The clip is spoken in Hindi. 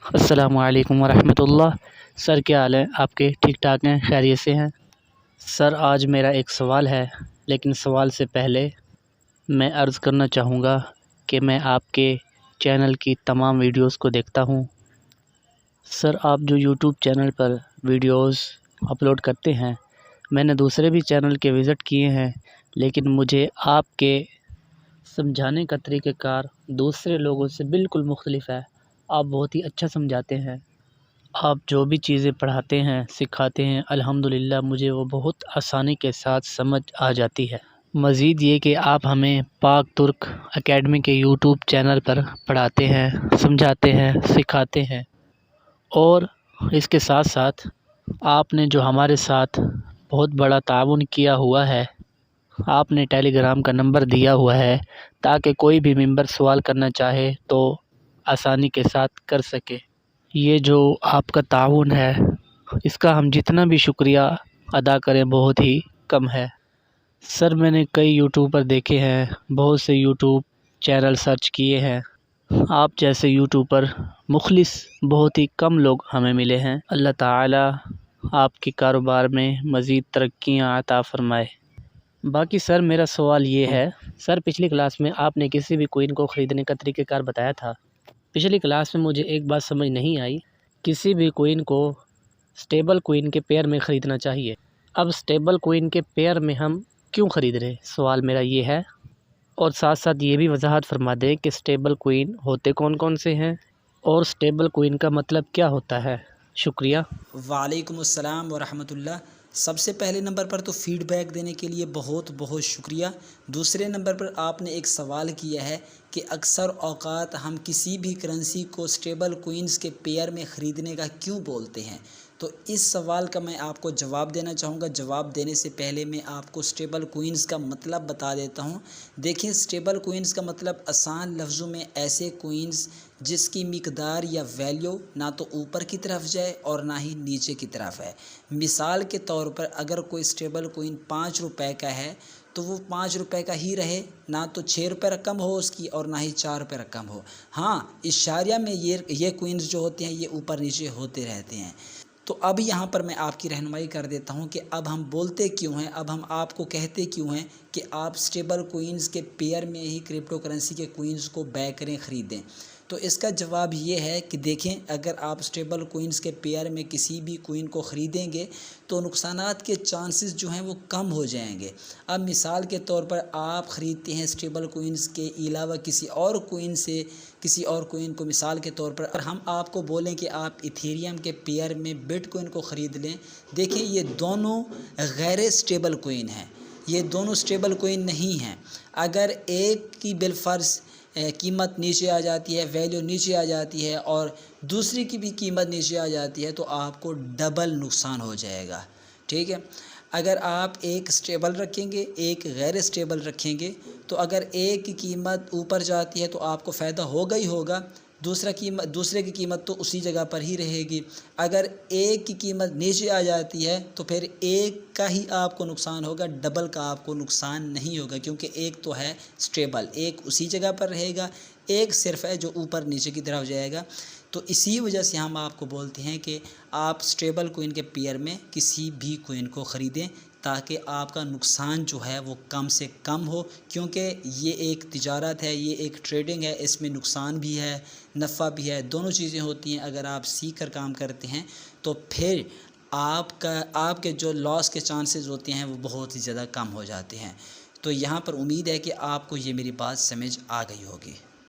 अस्सलामुअलैकुम वरहमतुल्लाह। सर क्या हाल है आपके? ठीक ठाक हैं? खैरियत से हैं? सर आज मेरा एक सवाल है, लेकिन सवाल से पहले मैं अर्ज़ करना चाहूँगा कि मैं आपके चैनल की तमाम वीडियोस को देखता हूँ। सर आप जो यूट्यूब चैनल पर वीडियोस अपलोड करते हैं, मैंने दूसरे भी चैनल के विज़िट किए हैं, लेकिन मुझे आपके समझाने का तरीक़ाकार दूसरे लोगों से बिल्कुल मुख्तलिफ़ है। आप बहुत ही अच्छा समझाते हैं। आप जो भी चीज़ें पढ़ाते हैं, सिखाते हैं, अल्हम्दुलिल्लाह मुझे वो बहुत आसानी के साथ समझ आ जाती है। मज़ीद ये कि आप हमें पाक तुर्क एकेडमी के यूट्यूब चैनल पर पढ़ाते हैं, समझाते हैं, सिखाते हैं और इसके साथ-साथ आपने जो हमारे साथ बहुत बड़ा ताउन किया हुआ है, आपने टेलीग्राम का नंबर दिया हुआ है ताकि कोई भी मेंबर सवाल करना चाहे तो आसानी के साथ कर सके। ये जो आपका ताउन है, इसका हम जितना भी शुक्रिया अदा करें बहुत ही कम है। सर मैंने कई यूट्यूबर देखे हैं, बहुत से यूट्यूब चैनल सर्च किए हैं, आप जैसे यूट्यूबर मुखलिस बहुत ही कम लोग हमें मिले हैं। अल्लाह ताला आपके कारोबार में मज़ीद तरक्कियाँ अता फ़रमाए। बाकी सर मेरा सवाल ये है, सर पिछली क्लास में आपने किसी भी कोइन को ख़रीदने का तरीक़ाकार बताया था। पिछली क्लास में मुझे एक बात समझ नहीं आई, किसी भी कोइन को स्टेबल कोइन के पेयर में ख़रीदना चाहिए। अब स्टेबल कोइन के पेयर में हम क्यों ख़रीद रहे हैं, सवाल मेरा ये है। और साथ साथ ये भी वजाहत फरमा दें कि स्टेबल कोइन होते कौन कौन से हैं और स्टेबल कोइन का मतलब क्या होता है। शुक्रिया। वालेकुम अस्सलाम वरहमतुल्लाह। सबसे पहले नंबर पर तो फ़ीडबैक देने के लिए बहुत बहुत शुक्रिया। दूसरे नंबर पर आपने एक सवाल किया है कि अक्सर औक़ात हम किसी भी करेंसी को स्टेबल कोइंस के पेयर में ख़रीदने का क्यों बोलते हैं। तो इस सवाल का मैं आपको जवाब देना चाहूँगा। जवाब देने से पहले मैं आपको स्टेबल कोइंस का मतलब बता देता हूँ। देखिए स्टेबल कोइंस का मतलब आसान लफ्ज़ों में ऐसे कोइंस जिसकी मिकदार या वैल्यू ना तो ऊपर की तरफ जाए और ना ही नीचे की तरफ है। मिसाल के तौर पर अगर कोई स्टेबल कोइन 5 रुपए का है तो वो 5 रुपए का ही रहे, ना तो 6 रुपये रकम हो उसकी और ना ही 4 रुपये रकम हो। हाँ, इशारिया में ये कोइंस जो होते हैं ये ऊपर नीचे होते रहते हैं। तो अब यहाँ पर मैं आपकी रहनुमाई कर देता हूँ कि अब हम बोलते क्यों हैं, अब हम आपको कहते क्यों हैं कि आप स्टेबल कोइंस के पेयर में ही क्रिप्टो करेंसी के कोइंस को बाय करें, ख़रीदें। तो इसका जवाब ये है कि देखें, अगर आप स्टेबल कोइंस के पेयर में किसी भी कोइन को ख़रीदेंगे तो नुकसानात के चांसेस जो हैं वो कम हो जाएंगे। अब मिसाल के तौर पर आप ख़रीदते हैं स्टेबल कोइंस के अलावा किसी और कोइन से किसी और कोइन को, मिसाल के तौर पर हम आपको बोलें कि आप इथेरियम के पेयर में बिटकॉइन को ख़रीद लें। देखिए ये दोनों गैर स्टेबल कोइन हैं, ये दोनों स्टेबल कोइन नहीं हैं। अगर एक की बिलफ़र्ज़ कीमत नीचे आ जाती है, वैल्यू नीचे आ जाती है और दूसरी की भी कीमत नीचे आ जाती है तो आपको डबल नुकसान हो जाएगा। ठीक है, अगर आप एक स्टेबल रखेंगे, एक गैर स्टेबल रखेंगे, तो अगर एक की कीमत ऊपर जाती है तो आपको फ़ायदा होगा ही होगा, दूसरे की कीमत तो उसी जगह पर ही रहेगी। अगर एक की कीमत नीचे आ जाती है तो फिर एक का ही आपको नुकसान होगा, डबल का आपको नुकसान नहीं होगा, क्योंकि एक तो है स्टेबल, एक उसी जगह पर रहेगा, एक सिर्फ़ है जो ऊपर नीचे की तरफ जाएगा। तो इसी वजह से हम आपको बोलते हैं कि आप स्टेबल कोइन के पेयर में किसी भी कोइन को ख़रीदें ताकि आपका नुकसान जो है वो कम से कम हो, क्योंकि ये एक तिजारत है, ये एक ट्रेडिंग है, इसमें नुकसान भी है, नफ़ा भी है, दोनों चीज़ें होती हैं। अगर आप सीख कर काम करते हैं तो फिर आपके जो लॉस के चांसेस होते हैं वो बहुत ही ज़्यादा कम हो जाते हैं। तो यहाँ पर उम्मीद है कि आपको ये मेरी बात समझ आ गई होगी।